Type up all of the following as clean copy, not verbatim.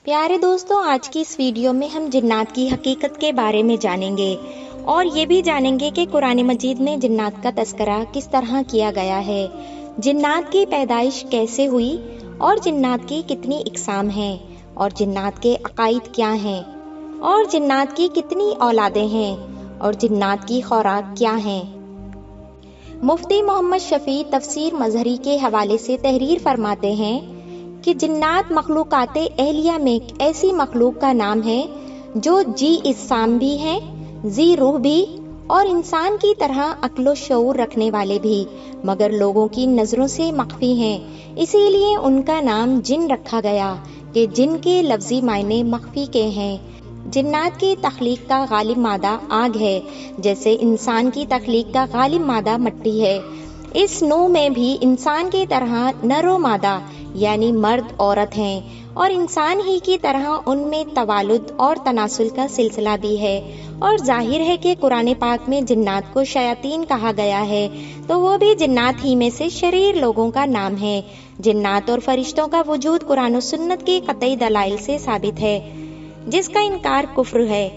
پیارے دوستوں، آج کی اس ویڈیو میں ہم جنات کی حقیقت کے بارے میں جانیں گے اور یہ بھی جانیں گے کہ قرآن مجید میں جنات کا تذکرہ کس طرح کیا گیا ہے، جنات کی پیدائش کیسے ہوئی اور جنات کی کتنی اقسام ہیں اور جنات کے عقائد کیا ہیں اور جنات کی کتنی اولادیں ہیں اور جنات کی خوراک کیا ہیں۔ مفتی محمد شفیع تفسیر مظہری کے حوالے سے تحریر فرماتے ہیں کہ جنات مخلوقات اہلیہ میں ایسی مخلوق کا نام ہے جو جی اجسام بھی ہیں، ذی روح بھی اور انسان کی طرح عقل و شعور رکھنے والے بھی، مگر لوگوں کی نظروں سے مخفی ہیں، اسی لیے ان کا نام جن رکھا گیا کہ جن کے لفظی معنی مخفی کے ہیں۔ جنات کی تخلیق کا غالب مادہ آگ ہے، جیسے انسان کی تخلیق کا غالب مادہ مٹی ہے۔ اس نوع میں بھی انسان کی طرح نر و مادہ یعنی مرد عورت ہیں اور انسان ہی کی طرح ان میں توالد اور تناسل کا سلسلہ بھی ہے، اور ظاہر ہے کہ قرآن پاک میں جنات کو شیاطین کہا گیا ہے تو وہ بھی جنات ہی میں سے شریر لوگوں کا نام ہے۔ جنات اور فرشتوں کا وجود قرآن و سنت کی قطعی دلائل سے ثابت ہے، جس کا انکار کفر ہے۔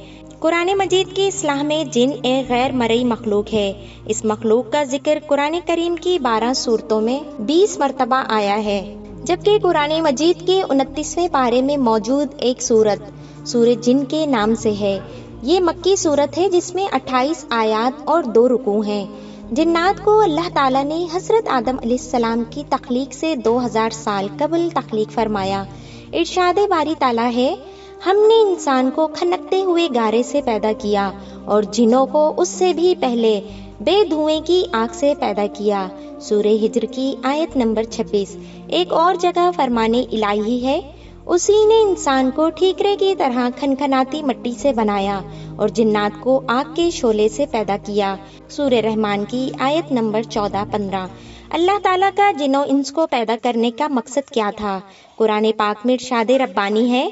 قرآن مجید کی اصطلاح میں جن ایک غیر مرئی مخلوق ہے۔ اس مخلوق کا ذکر قرآن کریم کی 12 سورتوں میں 20 مرتبہ آیا ہے، جبکہ قرآن مجید کے 29ویں پارے میں موجود ایک سورۃ جن کے نام سے ہے۔ یہ مکی سورت ہے جس میں 28 آیات اور 2 رکوع ہیں۔ جنات کو اللہ تعالیٰ نے حضرت آدم علیہ السلام کی تخلیق سے 2000 سال قبل تخلیق فرمایا۔ ارشاد باری تعالیٰ ہے، ہم نے انسان کو کھنکتے ہوئے گارے سے پیدا کیا اور جنوں کو اس سے بھی پہلے بے دھوئیں کی آگ سے پیدا کیا۔ سورہ ہجر کی آیت نمبر 26۔ ایک اور جگہ فرمان الہی ہے، اسی نے انسان کو ٹھیکرے کی طرح کھنکھناتی مٹی سے بنایا اور جنات کو آگ کے شعلے سے پیدا کیا۔ سورہ رحمان کی آیت نمبر 14-15۔ اللہ تعالیٰ کا جن و انس کو پیدا کرنے کا مقصد کیا تھا؟ قرآن پاک میں ارشاد ربانی ہے،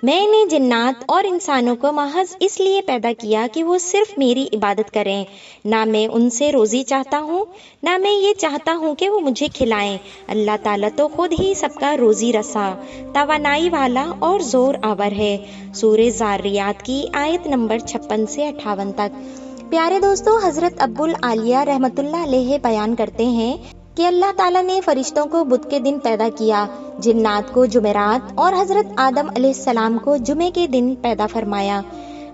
میں نے جنات اور انسانوں کو محض اس لیے پیدا کیا کہ وہ صرف میری عبادت کریں، نہ میں ان سے روزی چاہتا ہوں نہ میں یہ چاہتا ہوں کہ وہ مجھے کھلائیں۔ اللہ تعالیٰ تو خود ہی سب کا روزی رسا، توانائی والا اور زور آور ہے۔ سورہ ذاریات کی آیت نمبر 56 سے 58 تک۔ پیارے دوستو، حضرت ابو العالیہ رحمۃ اللہ علیہ بیان کرتے ہیں کہ اللہ تعالیٰ نے فرشتوں کو بدھ کے دن پیدا کیا، جنات کو جمعرات اور حضرت آدم علیہ السلام کو جمعے کے دن پیدا فرمایا۔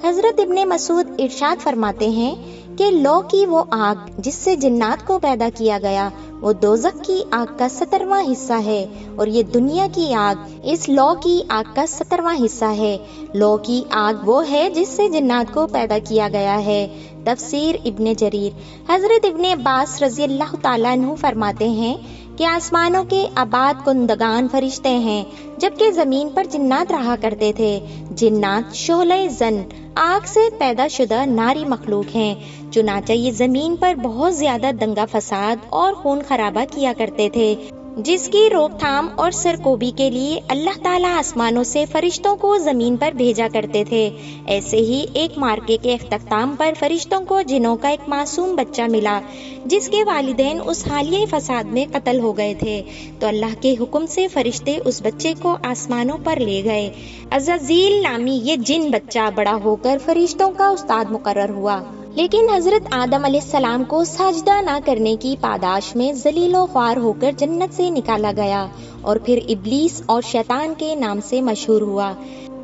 حضرت ابن مسعود ارشاد فرماتے ہیں کہ لو کی وہ آگ جس سے جنات کو پیدا کیا گیا وہ دوزخ کی آگ کا 17واں حصہ ہے، اور یہ دنیا کی آگ اس لو کی آگ کا 17واں حصہ ہے۔ لو کی آگ وہ ہے جس سے جنات کو پیدا کیا گیا ہے۔ تفسیر ابن جریر۔ حضرت ابن عباس رضی اللہ تعالیٰ عنہ فرماتے ہیں کہ آسمانوں کے آباد کنندگان فرشتے ہیں، جبکہ زمین پر جنات رہا کرتے تھے۔ جنات شعلہ زن آگ سے پیدا شدہ ناری مخلوق ہیں، چنانچہ یہ زمین پر بہت زیادہ دنگا فساد اور خون خرابہ کیا کرتے تھے، جس کی روک تھام اور سرکوبی کے لیے اللہ تعالیٰ آسمانوں سے فرشتوں کو زمین پر بھیجا کرتے تھے۔ ایسے ہی ایک مارکے کے اختتام پر فرشتوں کو جنوں کا ایک معصوم بچہ ملا، جس کے والدین اس حالیہ فساد میں قتل ہو گئے تھے، تو اللہ کے حکم سے فرشتے اس بچے کو آسمانوں پر لے گئے۔ عزازیل نامی یہ جن بچہ بڑا ہو کر فرشتوں کا استاد مقرر ہوا، لیکن حضرت آدم علیہ السلام کو سجدہ نہ کرنے کی پاداش میں ذلیل و خوار ہو کر جنت سے نکالا گیا اور پھر ابلیس اور شیطان کے نام سے مشہور ہوا۔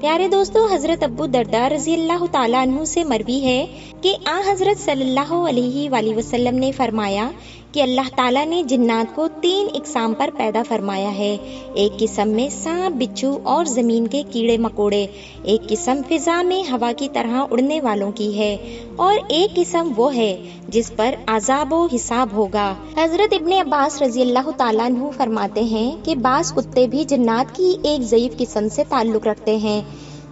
پیارے دوستو، حضرت ابو درداء رضی اللہ تعالیٰ عنہ سے مروی ہے کہ حضرت صلی اللہ علیہ وآلہ وسلم نے فرمایا کہ اللہ تعالیٰ نے جنات کو 3 اقسام پر پیدا فرمایا ہے۔ ایک قسم میں سانپ، بچھو اور زمین کے کیڑے مکوڑے، ایک قسم فضا میں ہوا کی طرح اڑنے والوں کی ہے، اور ایک قسم وہ ہے جس پر عذاب و حساب ہوگا۔ حضرت ابن عباس رضی اللہ تعالیٰ عنہ فرماتے ہیں کہ بعض کتے بھی جنات کی ایک ضعیف قسم سے تعلق رکھتے ہیں،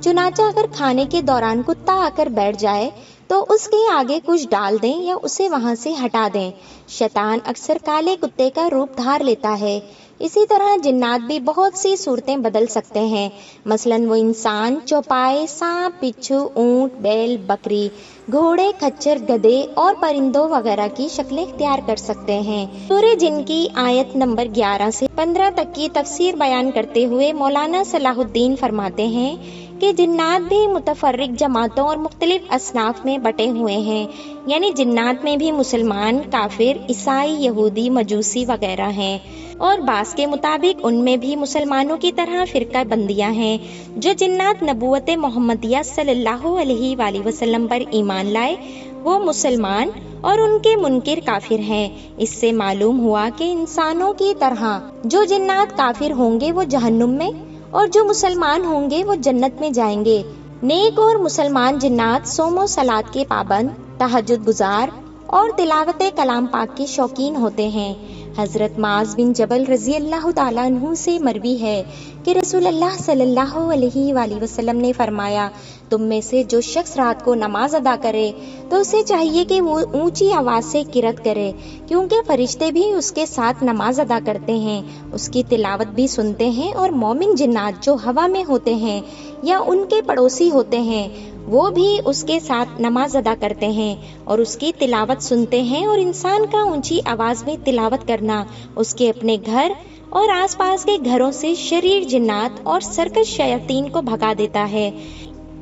چنانچہ اگر کھانے کے دوران کتا آ کر بیٹھ جائے تو اس کے آگے کچھ ڈال دیں یا اسے وہاں سے ہٹا دیں۔ شیطان اکثر کالے کتے کا روپ دھار لیتا ہے۔ اسی طرح جنات بھی بہت سی صورتیں بدل سکتے ہیں، مثلاً وہ انسان، چوپائے، سانپ، بچھو، اونٹ، بیل، بکری، گھوڑے، کھچر، گدھے اور پرندوں وغیرہ کی شکلیں اختیار کر سکتے ہیں۔ سورہ جن کی آیت نمبر 11 سے 15 तक की तफसीर बयान करते हुए मौलाना सलाहुद्दीन फरमाते हैं कि जिन्नात भी मुतफर्रिक जमातों और मुख्तलिफ असनाफ में बटे हुए हैं, यानी जिन्नात में भी मुसलमान, काफिर, ईसाई, यहूदी, मजूसी वगैरह हैं, और बास के मुताबिक उनमें भी मुसलमानों की तरह फिरका बंदियां हैं। जो जिन्नात नबूवत मोहम्मदिया सल्लल्लाहु अलैहि वसल्लम पर ईमान लाए वो मुसलमान और उनके मुनकिर काफिर हैं। इससे मालूम हुआ कि इंसानों की तरह जो जिन्नात काफिर होंगे वो जहन्नुम में और जो मुसलमान होंगे वो जन्नत में जाएंगे। नेक और मुसलमान जिन्नात सोमो सलात के पाबंद, तहज्जुद गुजार और तिलावत कलाम पाक के शौकीन होते हैं। हजरत माज बिन जबल रजी अल्लाह ताला अन्हु से मरवी है कि रसूलुल्लाह सल्लल्लाहु अलैहि वसल्लम ने फरमाया, तुम में से जो शख्स रात को नमाज अदा करे तो उसे चाहिए कि वो ऊंची आवाज से किरत करे, क्योंकि फरिश्ते भी उसके साथ नमाज अदा करते हैं, उसकी तिलावत भी सुनते हैं। और मोमिन जिन्नात जो हवा में होते हैं या उनके पड़ोसी होते हैं वो भी उसके साथ नमाज अदा करते हैं और उसकी तिलावत सुनते हैं। और इंसान का ऊंची आवाज में तिलावत करना उसके अपने घर और आसपास के घरों से शरीर जिन्नात और सरकश शयातीन को भगा देता है।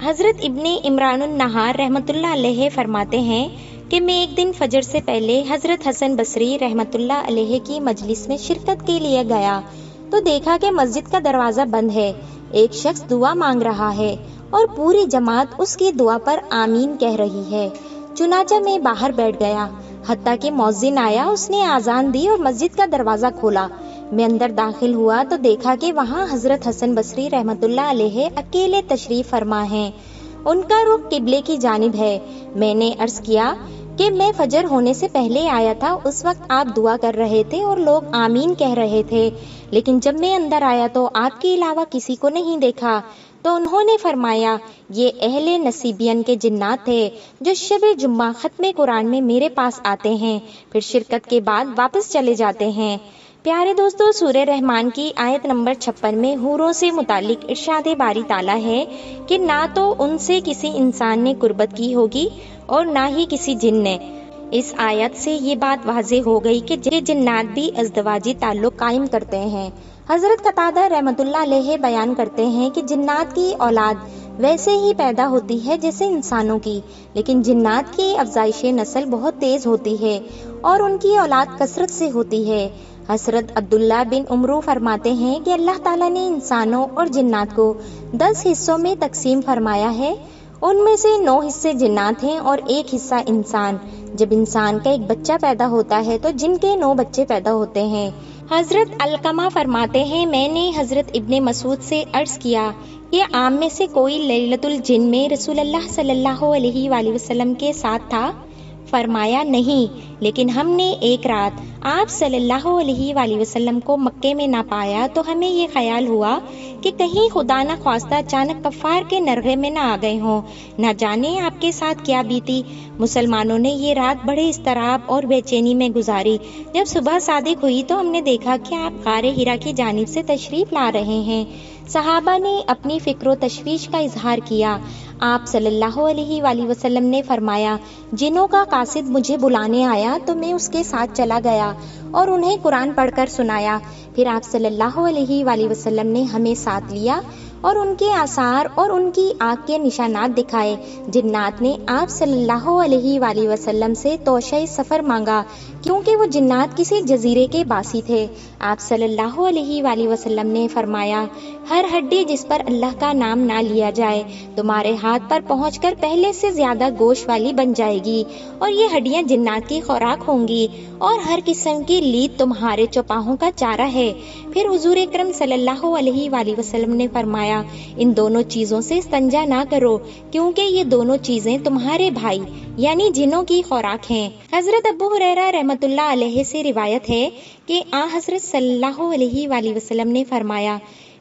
हजरत इब्ने इमरानुन नहार रहमतुल्लाह अलैह फरमाते हैं कि मैं एक दिन फजर से पहले हजरत हसन बसरी रहमतुल्लाह अलैह की मजलिस में शिरकत के लिए गया तो देखा कि मस्जिद का दरवाजा बंद है। एक शख्स दुआ मांग रहा है और पूरी जमात उसकी दुआ पर आमीन कह रही है। चुनाचा मैं बाहर बैठ गया, हत्ता कि मौज़िन आया, उसने आजान दी और मस्जिद का दरवाजा खोला। मैं अंदर दाखिल हुआ तो देखा कि वहाँ हजरत हसन बसरी रहमतुल्लाह अलैह अकेले तशरीफ फरमा हैं। उनका रुख किबले की जानिब है। मैंने अर्ज किया कि मैं फजर होने से पहले आया था, उस वक्त आप दुआ कर रहे थे और लोग आमीन कह रहे थे, लेकिन जब मैं अंदर आया तो आपके अलावा किसी को नहीं देखा। तो उन्होंने फरमाया, ये अहले नसीबियन के जिन्नात थे जो शब जुम्मा खत्म कुरान में मेरे पास आते हैं, फिर शिरकत के बाद वापस चले जाते हैं। प्यारे दोस्तों, सूरह रहमान की आयत नंबर 56 में हूरों से मुतालिक इरशाद बारी ताला है कि ना तो उनसे किसी इंसान ने कुर्बत की होगी और ना ही किसी जिन ने। इस आयत से ये बात वाज़ेह हो गई कि जिन्नात भी अज़दवाजी ताल्लुक कायम करते हैं। हजरत कतादा रहमतुल्लाह अलैह बयान करते हैं कि जिन्नात की औलाद वैसे ही पैदा होती है जैसे इंसानों की, लेकिन जिन्नात की अफजाइश नस्ल बहुत तेज होती है और उनकी औलाद कसरत से होती है। हजरत अब्दुल्ला बिन उमरू फरमाते हैं कि अल्लाह ताला ने इंसानों और जिन्नात को 10 हिस्सों में तकसीम फरमाया है। उनमें से 9 हिस्से जिन्नात हैं और 1 हिस्सा इंसान। जब इंसान का एक बच्चा पैदा होता है तो जिनके 9 बच्चे पैदा होते हैं। हजरत अलकमा फरमाते हैं, मैंने हजरत इब्ने मसूद से अर्ज किया कि आम में से कोई लैलतुल जिन में रसूलुल्लाह सल्लल्लाहु अलैहि वसल्लम के साथ था? फरमाया नहीं, लेकिन हमने एक रात आप सल्लल्लाहु अलैहि वसल्लम को मक्के में ना पाया तो हमें ये ख्याल हुआ कि कहीं खुदा न ख्वास्ता अचानक कफ़ार के नरगे में ना आ गए हों। न जाने आपके साथ क्या बीती। मुसलमानों ने ये रात बड़े इस्तराब और बेचैनी में गुजारी। जब सुबह सादिक हुई तो हमने देखा कि आप गारे हिरा की जानिब से तशरीफ ला रहे हैं। सहाबा ने अपनी फिक्र तशवीश का इजहार किया। आप सल्लल्लाहु अलैहि वसल्लम ने फरमाया, जिनों का कासिद मुझे बुलाने आया तो मैं उसके साथ चला गया और उन्हें कुरान पढ़कर सुनाया। फिर आप सल्लल्लाहु अलैहि वसल्लम ने हमें साथ लिया और उनके आसार और उनकी आँख के निशानात दिखाए। जिन्नात ने आप सल्लल्लाहु अलैहि वसल्लम से तोशे सफ़र मांगा, क्योंकि वो जिन्नात किसी जजीरे के बासी थे। आप सल्लल्लाहु अलैहि वसल्लम ने फरमाया, हर हड्डी जिस पर अल्लाह का नाम ना लिया जाए तुम्हारे हाथ पर पहुंचकर पहले से ज्यादा गोश्त वाली बन जाएगी, और ये हड्डियां जिन्नात की खुराक होंगी और हर किस्म की लीद तुम्हारे चौपाहों का चारा है। फिर हुजूर अकरम सल्लल्लाहु अलैहि वसल्लम ने फरमाया, इन दोनों चीजों से इस्तंजा ना करो, क्योंकि ये दोनों चीजें तुम्हारे भाई यानी जिनों की खुराक हैं। हजरत अबू हुरैरा रहमतुल्लाह अलैह से रिवायत है कि आ हजरत सल्लल्लाहु अलैहि वसल्लम ने फरमाया,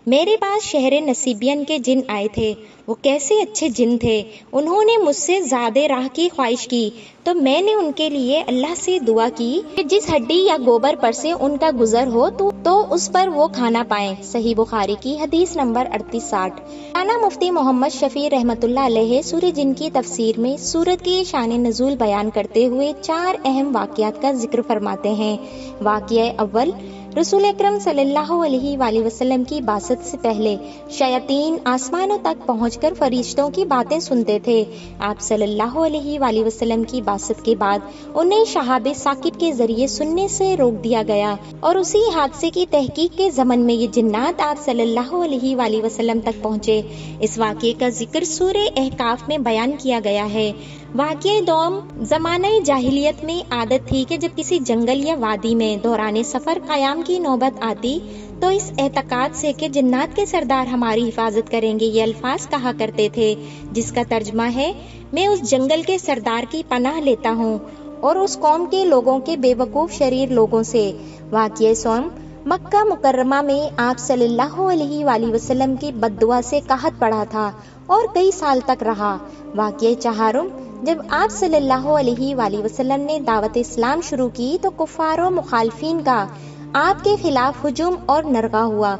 मेरे पास शहर नसीबियन के जिन आए थे। वो कैसे अच्छे जिन थे। उन्होंने मुझसे ज़्यादा राह की ख्वाहिश की तो मैंने उनके लिए अल्लाह से दुआ की कि जिस हड्डी या गोबर पर से उनका गुजर हो तो उस पर वो खाना पाएं। सही बुखारी की हदीस नंबर 3860। राना मुफ्ती मोहम्मद शफी रहमतुल्लाह अलैह सूरह जिन की तफसीर में सूरत की शान नज़ूल बयान करते हुए 4 अहम वाक़यात का जिक्र फरमाते हैं। वाक़या अव्वल, रसूल अकरम सल्लल्लाहु अलैहि वआलिहि वसल्लम की बासत से पहले शयातीन आसमानों तक पहुंचकर फरिश्तों की बातें सुनते थे। आप सल्लल्लाहु अलैहि वआलिहि वसल्लम की बासत के बाद उन्हें शहाबे साकिब के जरिए सुनने से रोक दिया गया और उसी हादसे की तहकीक के ज़मन में ये जिन्नात आप सल्लल्लाहु अलैहि वआलिहि वसल्लम तक पहुंचे। इस वाक़े का जिक्र सूरे अहकाफ में बयान किया गया है। वाक़े दौम ज़माने जाहिलियत में आदत थी कि जब किसी जंगल या वादी में दौराने सफ़र क़याम की नौबत आती तो इस एतकाद से कि जिन्नात के सरदार हमारी हिफाजत करेंगे, ये अल्फाज कहा करते थे, जिसका तर्जमा है, मैं उस जंगल के सरदार की पनाह लेता हूँ और उस कौम के लोगों के बेवकूफ़ शरीर लोगों से। वाक़िया सौम मक्का मुकर्रमा में आप सल्लल्लाहु अलैहि वआलिहि वसल्लम की बद्दुआ से कहत पड़ा था और कई साल तक रहा। वाक़िया चहारुम जब आप सल्लल्लाहु अलैहि वआलिहि वसल्लम ने दावत इस्लाम शुरू की तो कुफ़ार और मुखालिफिन का आपके खिलाफ हुजूम और नरगा हुआ।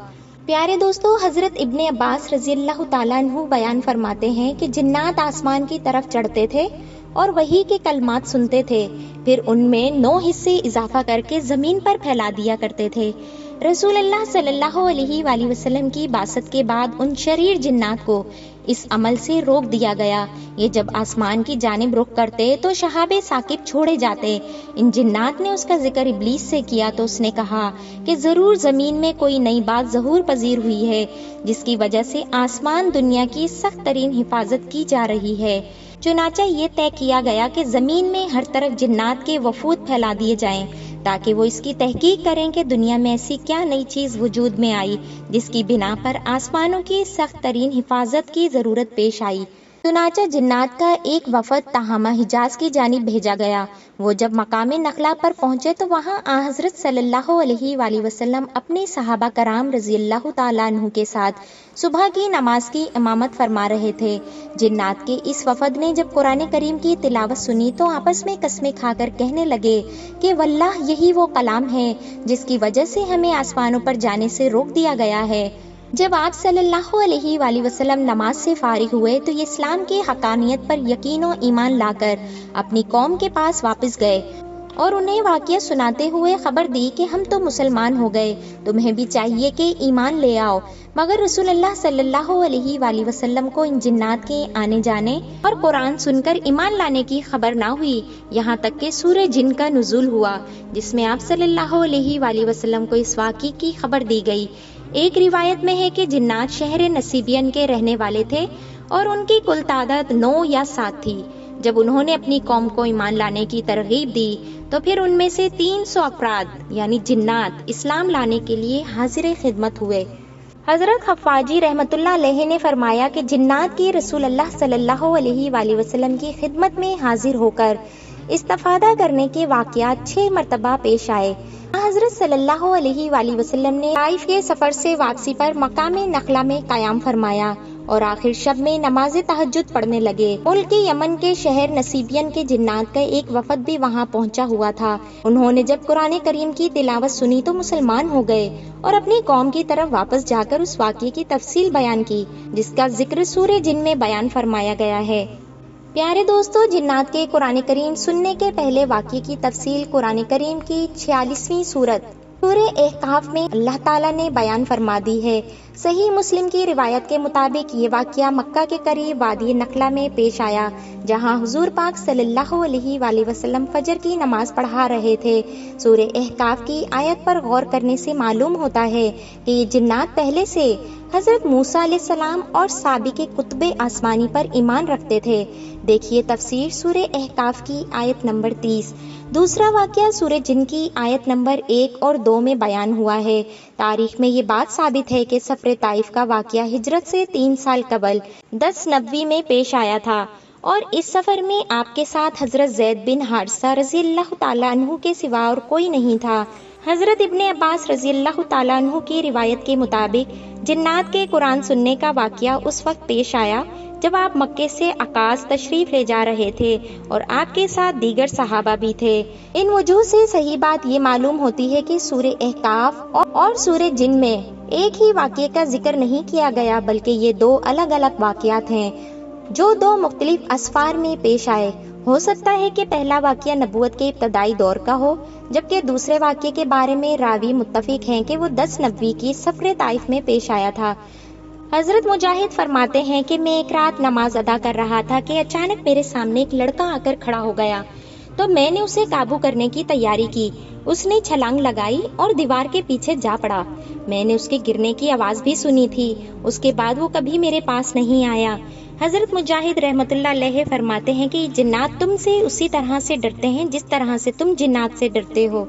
प्यारे दोस्तों, हजरत इब्ने अब्बास रज़ियल्लाहु ताला अन्हु बयान फरमाते हैं कि जिन्नात आसमान की तरफ चढ़ते थे और वही के कलमात सुनते थे, फिर उनमें 9 हिस्से इजाफा करके जमीन पर फैला दिया करते थे। रसूलुल्लाह सल्लल्लाहु अलैहि वआलिहि वसल्लम की बासत के बाद उन शरीर जिन्नात को इस अमल से रोक दिया गया। ये जब आसमान की जानिब रुख करते तो शहाबे साकिब छोड़े जाते। इन जिन्नात ने उसका जिक्र इब्लीस से किया तो उसने कहा कि जरूर जमीन में कोई नई बात ज़हूर पजीर हुई है, जिसकी वजह से आसमान दुनिया की सख्त तरीन हिफाजत की जा रही है। चुनाचा ये तय किया गया कि जमीन में हर तरफ जिन्नात के वफूद फैला दिए जाएं ताकि वो इसकी तहकीक करें कि दुनिया में ऐसी क्या नई चीज़ वजूद में आई जिसकी बिना पर आसमानों की सख्त तरीन हिफाजत की ज़रूरत पेश आई। चुनाचा जिन्नात का एक वफद तहामा हिजाज की जानिब भेजा गया। वो जब मकाम नखला पर पहुंचे तो वहां हजरत सल्लल्लाहु अलैहि वआलिहि वसल्लम अपने सहाबा कराम रज़ियल्लाहु ताला अन्हु के साथ सुबह की नमाज की इमामत फरमा रहे थे। जिन्नात के इस वफद ने जब कुरान करीम की तिलावत सुनी तो आपस में कस्में खाकर कहने लगे कि वल्लाह यही वो कलाम है जिसकी वजह से हमें आसमानों पर जाने से रोक दिया गया है। जब आप सल्लल्लाहु अलैहि वआलिहि वसल्लम नमाज से फारिग हुए तो ये इस्लाम की हकानियत पर यकीन और ईमान लाकर अपनी कौम के पास वापस गए और उन्हें वाक़िया सुनाते हुए खबर दी कि हम तो मुसलमान हो गए, तुम्हें भी चाहिए कि ईमान ले आओ। मगर रसूलुल्लाह सल्लल्लाहु अलैहि वआलिहि वसल्लम को इन जिन्नात के आने जाने और कुरान सुनकर ईमान लाने की खबर ना हुई। यहाँ तक कि सूरह जिन का नुज़ूल हुआ जिसमें आप सल्लल्लाहु अलैहि वआलिहि वसल्लम को इस वाक़े की खबर दी गई। एक रिवायत में है कि जिन्नात शहर नसीबियन के रहने वाले थे और उनकी कुल तादाद 9 या 7 थी। जब उन्होंने अपनी कौम को ईमान लाने की तरगीब दी तो फिर उनमें से 300 अफराद यानी जिन्नात इस्लाम लाने के लिए हाजिर खिदमत हुए। हजरत खफ़ाजी रहमतुल्लाह अलैहि ने फरमाया कि जिन्नात की रसूलुल्लाह सल्लल्लाहु अलैहि वसल्लम की खिदमत में हाजिर होकर इस्तिफादा करने के वाक़यात 6 मरतबा पेश आए। हजरत सल्लल्लाहु अलैहि वसल्लम ने ताइफ के सफर से वापसी पर मकाम नखला में क़याम फरमाया और आखिर शब में नमाज तहज्जुद पढ़ने लगे। मुल्क यमन के शहर नसीबियन के जिन्नात का एक वफद भी वहां पहुंचा हुआ था। उन्होंने जब कुरान करीम की तिलावत सुनी तो मुसलमान हो गए और अपनी कौम की तरफ वापस जाकर उस वाक़ये की तफसील बयान की जिसका जिक्र सूरह जिन में बयान फरमाया गया है। प्यारे दोस्तों, जिन्नात के कुरान करीम सुनने के पहले वाक़ये की तफसील कुरान करीम की 46वीं सूरत सूरह अहकाफ में अल्लाह ताला ने बयान फरमा दी है। सही मुस्लिम की रिवायत के मुताबिक ये वाक़या मक्का के करीब वादी नखला में पेश आया, जहां हुजूर पाक सल्लल्लाहु अलैहि वसल्लम फजर की नमाज पढ़ा रहे थे। सूरह अहकाफ की आयत पर गौर करने से मालूम होता है कि ये जिन्नात पहले से हजरत मूसा अलैहिस्सलाम और साबिक़ कुतुब आसमानी पर ईमान रखते थे। देखिए तफसीर सूरह अहकाफ की आयत नंबर 30। दूसरा वाक़या सूरह जिन की आयत नंबर 1 और 2 में बयान हुआ है। तारीख में ये बात साबित है कि सफर ताइफ का वाक़या हिजरत से 3 साल कबल 10 नबवी में पेश आया था और इस सफर में आपके साथ हजरत ज़ैद बिन हारिसा रज़ियल्लाहु ताला अन्हु के सिवा और कोई नहीं था। हजरत इब्ने अब्बास रज़ियल्लाहु ताला अन्हु की रिवायत के मुताबिक जिन्नात के कुरान सुनने का वाक़या उस वक्त पेश आया जब आप मक्के से अकास तशरीफ ले जा रहे थे और आपके साथ दीगर सहाबा भी थे। इन वजह से सही बात ये मालूम होती है कि सूरह अहकाफ और सूरह जिन में एक ही वाक़ये का जिक्र नहीं किया गया, बल्कि ये 2 अलग अलग वाक़यात हैं जो 2 मुख्तलिफ असफार में पेश आए ہو سکتا ہے کہ پہلا واقعہ نبوت کے ابتدائی دور کا ہو، جبکہ دوسرے واقعے کے بارے میں راوی متفق ہیں کہ وہ 10 نبی کی سفر طائف میں پیش آیا تھا۔ حضرت مجاہد فرماتے ہیں کہ میں ایک رات نماز ادا کر رہا تھا کہ اچانک میرے سامنے ایک لڑکا آ کر کھڑا ہو گیا، تو میں نے اسے قابو کرنے کی تیاری کی۔ اس نے چھلانگ لگائی اور دیوار کے پیچھے جا پڑا۔ میں نے اس کے گرنے کی آواز بھی سنی تھی۔ اس کے بعد وہ کبھی میرے پاس نہیں آیا۔ حضرت مجاہد رحمت اللہ علیہ فرماتے ہیں کہ جنات تم سے اسی طرح سے ڈرتے ہیں جس طرح سے تم جنات سے ڈرتے ہو۔